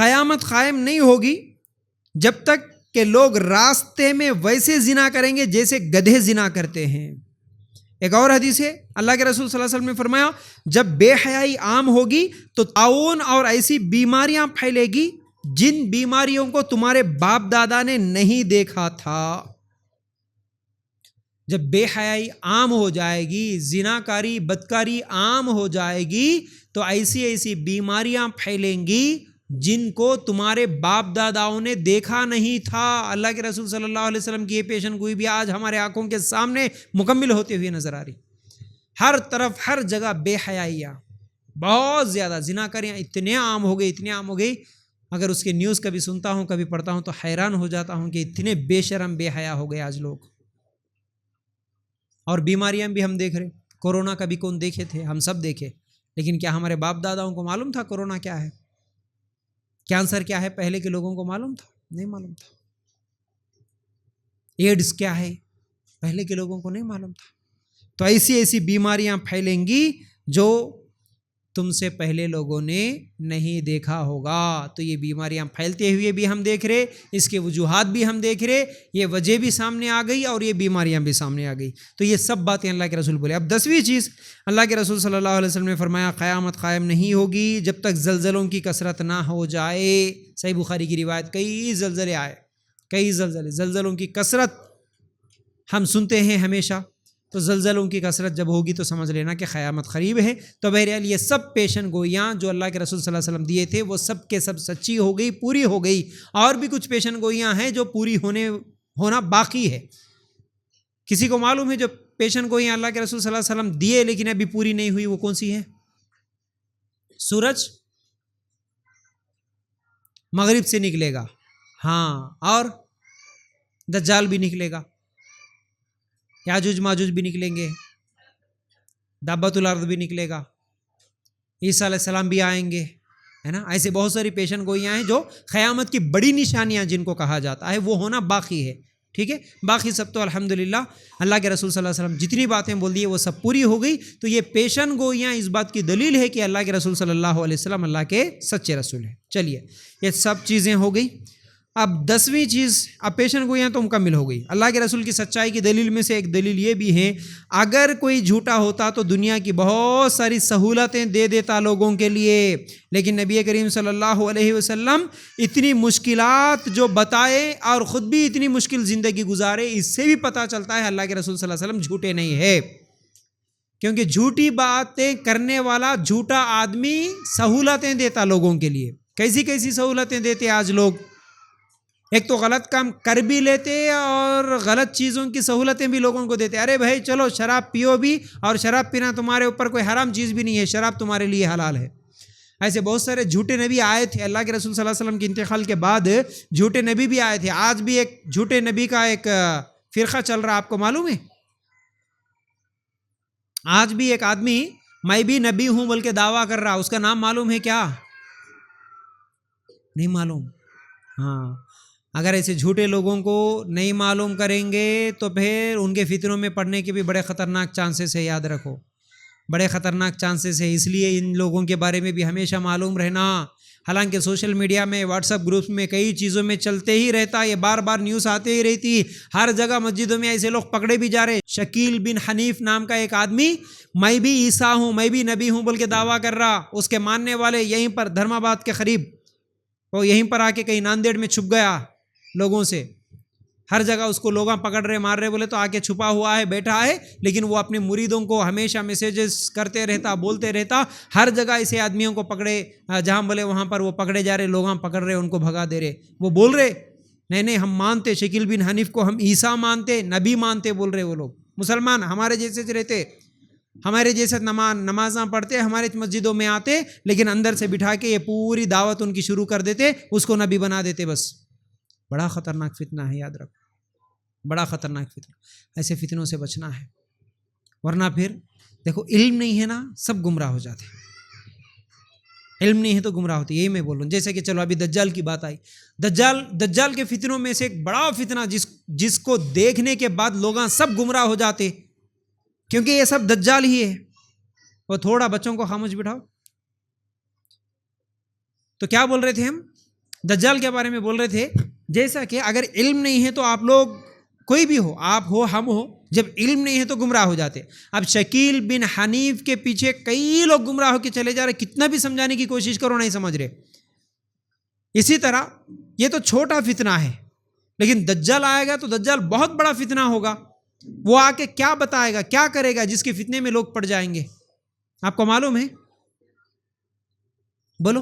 قیامت قائم نہیں ہوگی جب تک کہ لوگ راستے میں ویسے زنا کریں گے جیسے گدھے زنا کرتے ہیں۔ ایک اور حدیث ہے، اللہ کے رسول صلی اللہ علیہ وسلم نے فرمایا جب بے حیائی عام ہوگی تو طاعون اور ایسی بیماریاں پھیلے گی جن بیماریوں کو تمہارے باپ دادا نے نہیں دیکھا تھا۔ جب بے حیائی عام ہو جائے گی، زناکاری بدکاری عام ہو جائے گی تو ایسی ایسی بیماریاں پھیلیں گی جن کو تمہارے باپ داداؤں نے دیکھا نہیں تھا۔ اللہ کے رسول صلی اللہ علیہ وسلم کی یہ پیشن گوئی بھی آج ہمارے آنکھوں کے سامنے مکمل ہوتے ہوئے نظر آ رہی۔ ہر طرف ہر جگہ بے حیائیاں، بہت زیادہ زناکاریاں اتنے عام ہو گئی، اگر اس کے نیوز کبھی سنتا ہوں کبھی پڑھتا ہوں تو حیران ہو جاتا ہوں کہ اتنے بے شرم بے حیا ہو گئے آج لوگ۔ اور بیماریاں بھی ہم دیکھ رہے، کورونا کبھی کون دیکھے تھے؟ ہم سب دیکھے، لیکن کیا ہمارے باپ داداؤں کو معلوم تھا کورونا کیا ہے، کینسر کیا ہے؟ پہلے کے لوگوں کو معلوم تھا؟ نہیں معلوم تھا۔ ایڈز کیا ہے؟ پہلے کے لوگوں کو نہیں معلوم تھا۔ تو ایسی ایسی بیماریاں پھیلیں گی جو تم سے پہلے لوگوں نے نہیں دیکھا ہوگا۔ تو یہ بیماریاں پھیلتے ہوئے بھی ہم دیکھ رہے، اس کے وجوہات بھی ہم دیکھ رہے، یہ وجہ بھی سامنے آ گئی اور یہ بیماریاں بھی سامنے آ گئی۔ تو یہ سب باتیں اللہ کے رسول بولے۔ اب 10ویں چیز اللہ کے رسول صلی اللہ علیہ وسلم نے فرمایا قیامت قائم نہیں ہوگی جب تک زلزلوں کی کثرت نہ ہو جائے۔ صحیح بخاری کی روایت، کئی زلزلے آئے، کئی زلزلوں کی کثرت ہم سنتے ہیں ہمیشہ، تو زلزلوں کی کثرت جب ہوگی تو سمجھ لینا کہ قیامت قریب ہے۔ تو بہرحال یہ سب پیشن گوئیاں جو اللہ کے رسول صلی اللہ علیہ وسلم دیے تھے وہ سب کے سب سچی ہو گئی، پوری ہو گئی۔ اور بھی کچھ پیشن گوئیاں ہیں جو پوری ہونا باقی ہے۔ کسی کو معلوم ہے جو پیشن گوئیاں اللہ کے رسول صلی اللہ علیہ وسلم دیے لیکن ابھی پوری نہیں ہوئی، وہ کون سی ہے؟ سورج مغرب سے نکلے گا، ہاں، اور دجال بھی نکلے گا، یاجوج ماجوج بھی نکلیں گے، دابۃ الارض بھی نکلے گا، عیسیٰ علیہ السلام بھی آئیں گے، ہے نا۔ ایسے بہت ساری پیشن گوئیاں ہیں جو قیامت کی بڑی نشانیاں جن کو کہا جاتا ہے وہ ہونا باقی ہے، ٹھیک ہے۔ باقی سب تو الحمدللہ اللہ کے رسول صلی اللہ علیہ وسلم جتنی باتیں بول دی وہ سب پوری ہو گئی۔ تو یہ پیشن گوئیاں اس بات کی دلیل ہے کہ اللہ کے رسول صلی اللہ علیہ وسلم اللہ کے سچے رسول ہیں۔ چلیے یہ سب چیزیں ہو گئی۔ اب 10ویں چیز، اب پیشن گوئیاں تو مکمل ہو گئی۔ اللہ کے رسول کی سچائی کی دلیل میں سے ایک دلیل یہ بھی ہے، اگر کوئی جھوٹا ہوتا تو دنیا کی بہت ساری سہولتیں دے دیتا لوگوں کے لیے، لیکن نبی کریم صلی اللہ علیہ وسلم اتنی مشکلات جو بتائے اور خود بھی اتنی مشکل زندگی گزارے، اس سے بھی پتہ چلتا ہے اللہ کے رسول صلی اللہ علیہ وسلم جھوٹے نہیں ہے، کیونکہ جھوٹی باتیں کرنے والا جھوٹا آدمی سہولتیں دیتا لوگوں کے لیے۔ کیسی کیسی سہولتیں دیتے آج لوگ؟ ایک تو غلط کام کر بھی لیتے اور غلط چیزوں کی سہولتیں بھی لوگوں کو دیتے۔ ارے بھائی چلو شراب پیو بھی، اور شراب پینا تمہارے اوپر کوئی حرام چیز بھی نہیں ہے، شراب تمہارے لیے حلال ہے۔ ایسے بہت سارے جھوٹے نبی آئے تھے، اللہ کے رسول صلی اللہ علیہ وسلم کے انتقال کے بعد جھوٹے نبی بھی آئے تھے۔ آج بھی ایک جھوٹے نبی کا ایک فرقہ چل رہا، آپ کو معلوم ہے؟ آج بھی ایک آدمی میں بھی نبی ہوں بلکہ دعویٰ کر رہا، اس کا نام معلوم ہے کیا؟ نہیں معلوم۔ ہاں، اگر ایسے جھوٹے لوگوں کو نہیں معلوم کریں گے تو پھر ان کے فتنوں میں پڑنے کے بھی بڑے خطرناک چانسز ہے، یاد رکھو، بڑے خطرناک چانسز ہے۔ اس لیے ان لوگوں کے بارے میں بھی ہمیشہ معلوم رہنا۔ حالانکہ سوشل میڈیا میں، واٹس ایپ گروپس میں کئی چیزوں میں چلتے ہی رہتا، یہ بار بار نیوز آتے ہی رہتی، ہر جگہ مسجدوں میں ایسے لوگ پکڑے بھی جا رہے۔ شکیل بن حنیف نام کا ایک آدمی میں بھی عیسیٰ ہوں، میں بھی نبی ہوں بول کے دعویٰ کر رہا، اس کے ماننے والے یہیں پر دھرم آباد کے قریب، وہ یہیں پر آ کے کہیں ناندیڑ میں چھپ گیا لوگوں سے، ہر جگہ اس کو لوگ پکڑ رہے مار رہے، بولے تو آ کے چھپا ہوا ہے، بیٹھا ہے، لیکن وہ اپنے مریدوں کو ہمیشہ میسیجز کرتے رہتا، بولتے رہتا، ہر جگہ ایسے آدمیوں کو پکڑے، جہاں بولے وہاں پر وہ پکڑے جا رہے، لوگ پکڑ رہے، ان کو بھگا دے رہے۔ وہ بول رہے نہیں ہم مانتے شکیل بن حنیف کو، ہم عیسیٰ مانتے، نبی مانتے، بول رہے وہ لوگ، مسلمان ہمارے جیسے رہتے، ہمارے جیسے نمازاں پڑھتے، ہمارے مسجدوں میں آتے، لیکن اندر سے بٹھا کے یہ پوری دعوت ان کی شروع کر دیتے، اس کو نبی بنا دیتے بس۔ بڑا خطرناک فتنہ ہے، یاد رکھو، بڑا خطرناک فتنہ۔ ایسے فتنوں سے بچنا ہے، ورنہ پھر دیکھو علم نہیں ہے نا، سب گمراہ ہو جاتے ہیں، علم نہیں ہے تو گمراہ ہوتے، یہی میں بول رہا ہوں۔ جیسے کہ چلو ابھی دجال کی بات آئی، دجال کے فتنوں میں سے ایک بڑا فتنہ جس کو دیکھنے کے بعد لوگ سب گمراہ ہو جاتے، کیونکہ یہ سب دجال ہی ہے۔ وہ تھوڑا بچوں کو خاموش بٹھاؤ۔ تو کیا بول رہے تھے ہم؟ دجال کے بارے میں بول رہے تھے جیسا کہ اگر علم نہیں ہے تو آپ لوگ کوئی بھی ہو، آپ ہو ہم ہو، جب علم نہیں ہے تو گمراہ ہو جاتے. اب شکیل بن حنیف کے پیچھے کئی لوگ گمراہ ہو کے چلے جا رہے، کتنا بھی سمجھانے کی کوشش کرو نہیں سمجھ رہے. اسی طرح یہ تو چھوٹا فتنہ ہے، لیکن دجال آئے گا تو دجال بہت بڑا فتنہ ہوگا. وہ آ کے کیا بتائے گا، کیا کرے گا، جس کے فتنے میں لوگ پڑ جائیں گے. آپ کو معلوم ہے؟ بولو.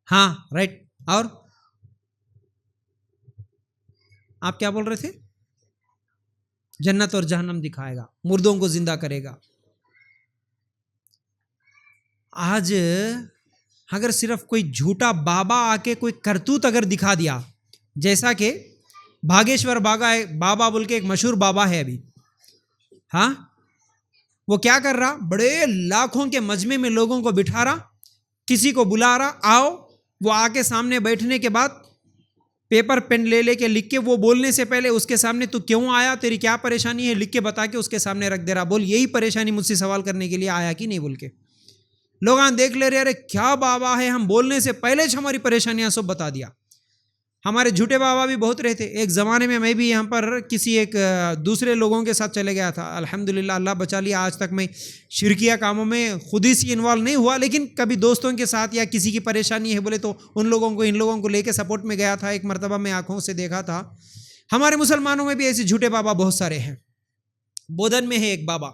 ہاں رائٹ. اور آپ کیا بول رہے تھے؟ جنت اور جہنم دکھائے گا، مردوں کو زندہ کرے گا. آج اگر صرف کوئی جھوٹا بابا آ کے کوئی کرتوت اگر دکھا دیا، جیسا کہ بھاگیشور بابا بول کے ایک مشہور بابا ہے ابھی، ہاں، وہ کیا کر رہا، بڑے لاکھوں کے مجمع میں لوگوں کو بٹھا رہا، کسی کو بلا رہا، آؤ. وہ آ کے سامنے بیٹھنے کے بعد پیپر پین لے کے لکھ کے، وہ بولنے سے پہلے اس کے سامنے تو کیوں آیا، تیری کیا پریشانی ہے، لکھ کے بتا کے اس کے سامنے رکھ دے رہا. بول یہی پریشانی مجھ سے سوال کرنے کے لیے آیا کہ نہیں بول کے. لوگ دیکھ لے رہے، ارے کیا بابا ہے، ہم بولنے سے پہلے ہماری پریشانیاں سب بتا دیا. ہمارے جھوٹے بابا بھی بہت رہتے. ایک زمانے میں بھی یہاں پر کسی ایک دوسرے لوگوں کے ساتھ چلے گیا تھا. الحمدللہ اللہ بچا لیا. آج تک میں شرکیہ کاموں میں خود ہی سے انوالو نہیں ہوا، لیکن کبھی دوستوں کے ساتھ یا کسی کی پریشانی ہے بولے تو ان لوگوں کو لے کے سپورٹ میں گیا تھا. ایک مرتبہ میں آنکھوں سے دیکھا تھا. ہمارے مسلمانوں میں بھی ایسے جھوٹے بابا بہت سارے ہیں. بودن میں ہے ایک بابا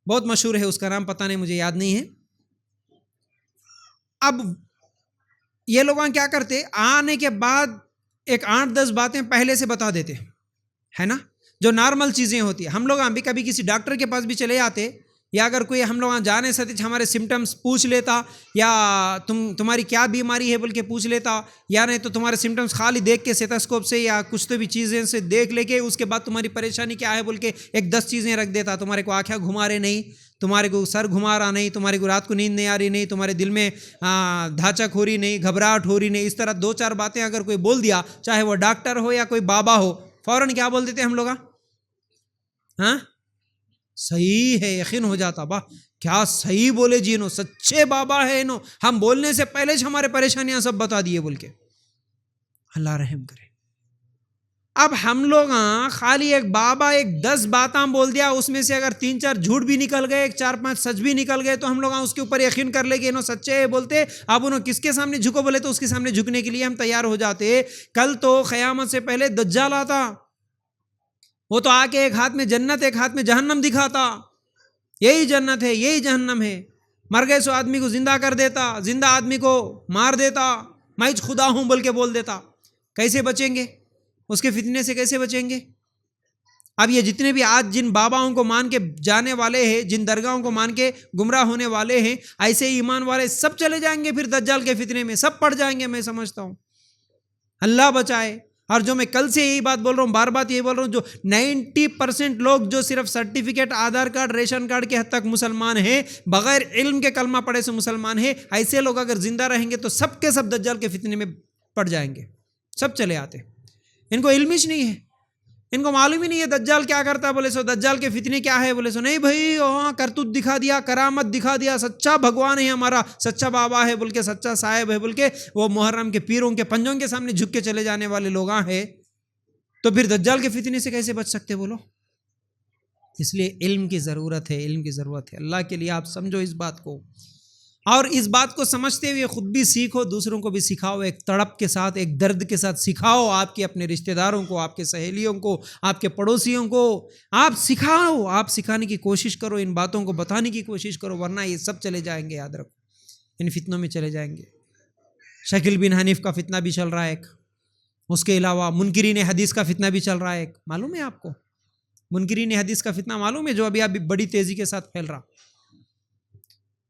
بہت مشہور ہے، اس کا نام پتہ نہیں، مجھے یاد نہیں ہے. اب یہ لوگ کیا کرتے، آنے کے بعد ایک 8-10 باتیں پہلے سے بتا دیتے ہے نا، جو نارمل چیزیں ہوتی ہیں. ہم لوگ بھی کبھی کسی ڈاکٹر کے پاس بھی چلے جاتے، یا اگر کوئی ہم لوگ جانے سے ہمارے سمٹمز پوچھ لیتا، یا تمہاری کیا بیماری ہے بول کے پوچھ لیتا، یا نہیں تو تمہارے سمٹمز خالی دیکھ کے سیتھاسکوپ سے یا کچھ تو بھی چیزیں سے دیکھ لے کے اس کے بعد تمہاری پریشانی کیا ہے بول کے ایک 10 چیزیں رکھ دیتا. تمہارے کو آنکھیں گھما رہے نہیں، تمہارے کو سر گھما رہا نہیں، تمہارے کو رات کو نیند نہیں آ رہی نہیں، تمہارے دل میں دھاچک ہو رہی نہیں، گھبراہٹ ہو رہی نہیں. اس طرح 2-4 باتیں اگر کوئی بول دیا، چاہے وہ ڈاکٹر ہو یا کوئی بابا ہو، فوراً کیا بول دیتے ہم لوگ؟ ہاں صحیح ہے، یقین ہو جاتا. واہ کیا صحیح بولے جی، انہوں سچے بابا ہے، انہوں ہم بولنے سے پہلے ہمارے پریشانیاں سب بتا دیے بول کے. اللہ رحم کرے. اب ہم لوگ خالی ایک بابا ایک 10 باتاں بول دیا، اس میں سے اگر 3-4 جھوٹ بھی نکل گئے، 4-5 سچ بھی نکل گئے، تو ہم لوگ اس کے اوپر یقین کر لے کہ انہوں سچے ہیں بولتے. اب انہوں کس کے سامنے جھکو بولے تو اس کے سامنے جھکنے کے لیے ہم تیار ہو جاتے. کل تو قیامت سے پہلے دجال آتا، وہ تو آ کے ایک ہاتھ میں جنت ایک ہاتھ میں جہنم دکھاتا، یہی جنت ہے یہی جہنم ہے. مر گئے سو آدمی کو زندہ کر دیتا، زندہ آدمی کو مار دیتا، میں خدا ہوں بول کے بول دیتا. کیسے بچیں گے اس کے فتنے سے، کیسے بچیں گے؟ اب یہ جتنے بھی آج جن باباؤں کو مان کے جانے والے ہیں، جن درگاہوں کو مان کے گمراہ ہونے والے ہیں، ایسے ایمان والے سب چلے جائیں گے پھر دجال کے فتنے میں، سب پڑ جائیں گے. میں سمجھتا ہوں اللہ بچائے. اور جو میں کل سے یہی بات بول رہا ہوں، بار بار یہی بول رہا ہوں، جو 90% لوگ جو صرف سرٹیفکیٹ، آدھار کارڈ، ریشن کارڈ کے حد تک مسلمان ہیں، بغیر علم کے کلمہ پڑھے سے مسلمان ہیں، ایسے لوگ اگر زندہ رہیں گے تو سب کے سب دجال کے فتنے میں پڑ جائیں گے. سب چلے آتے. ان کو علم ہی نہیں ہے، ان کو معلوم ہی نہیں ہے دجال کیا کرتا ہے. بولے سو دجال کے فتنے کیا ہے، بولے سو نہیں بھائی، وہاں کرتوت دکھا دیا، کرامت دکھا دیا، سچا بھگوان ہے ہمارا، سچا بابا ہے بول کے، سچا صاحب ہے بول کے، وہ محرم کے پیروں کے پنجوں کے سامنے جھک کے چلے جانے والے لوگ ہیں. تو پھر دجال کے فتنے سے کیسے بچ سکتے بولو؟ اس لیے علم کی ضرورت ہے، علم کی ضرورت ہے. اللہ کے لیے آپ سمجھو اس بات کو، اور اس بات کو سمجھتے ہوئے خود بھی سیکھو، دوسروں کو بھی سکھاؤ. ایک تڑپ کے ساتھ، ایک درد کے ساتھ سکھاؤ. آپ کے اپنے رشتہ داروں کو، آپ کے سہیلیوں کو، آپ کے پڑوسیوں کو آپ سکھاؤ. آپ سکھانے کی کوشش کرو، ان باتوں کو بتانے کی کوشش کرو، ورنہ یہ سب چلے جائیں گے. یاد رکھو ان فتنوں میں چلے جائیں گے. شکیل بن حنیف کا فتنہ بھی چل رہا ہے ایک، اس کے علاوہ منکرین حدیث کا فتنہ بھی چل رہا ہے ایک. معلوم ہے آپ کو منکرین حدیث کا فتنہ معلوم ہے، جو ابھی بڑی تیزی کے ساتھ پھیل رہا.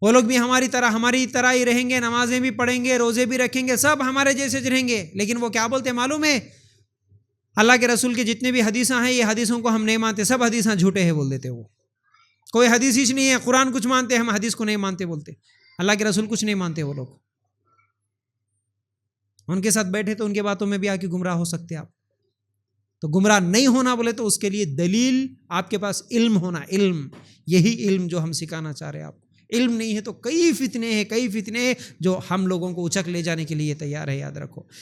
وہ لوگ بھی ہماری طرح ہی رہیں گے، نمازیں بھی پڑھیں گے، روزے بھی رکھیں گے، سب ہمارے جیسے رہیں گے. لیکن وہ کیا بولتے ہیں معلوم ہے؟ اللہ کے رسول کے جتنے بھی حدیثاں ہیں، یہ حدیثوں کو ہم نہیں مانتے، سب حدیثاں جھوٹے ہیں بول دیتے. وہ کوئی حدیث ہی نہیں ہے، قرآن کچھ مانتے، ہم حدیث کو نہیں مانتے بولتے. اللہ کے رسول کچھ نہیں مانتے. وہ لوگ ان کے ساتھ بیٹھے تو ان کے باتوں میں بھی آ کے گمراہ ہو سکتے آپ. تو گمراہ نہیں ہونا بولے تو اس کے لیے دلیل آپ کے پاس علم ہونا. علم، یہی علم جو ہم سکھانا چاہ رہے ہیں آپ. علم نہیں ہے تو کئی فتنے ہیں جو ہم لوگوں کو اچک لے جانے کے لیے تیار ہے، یاد رکھو.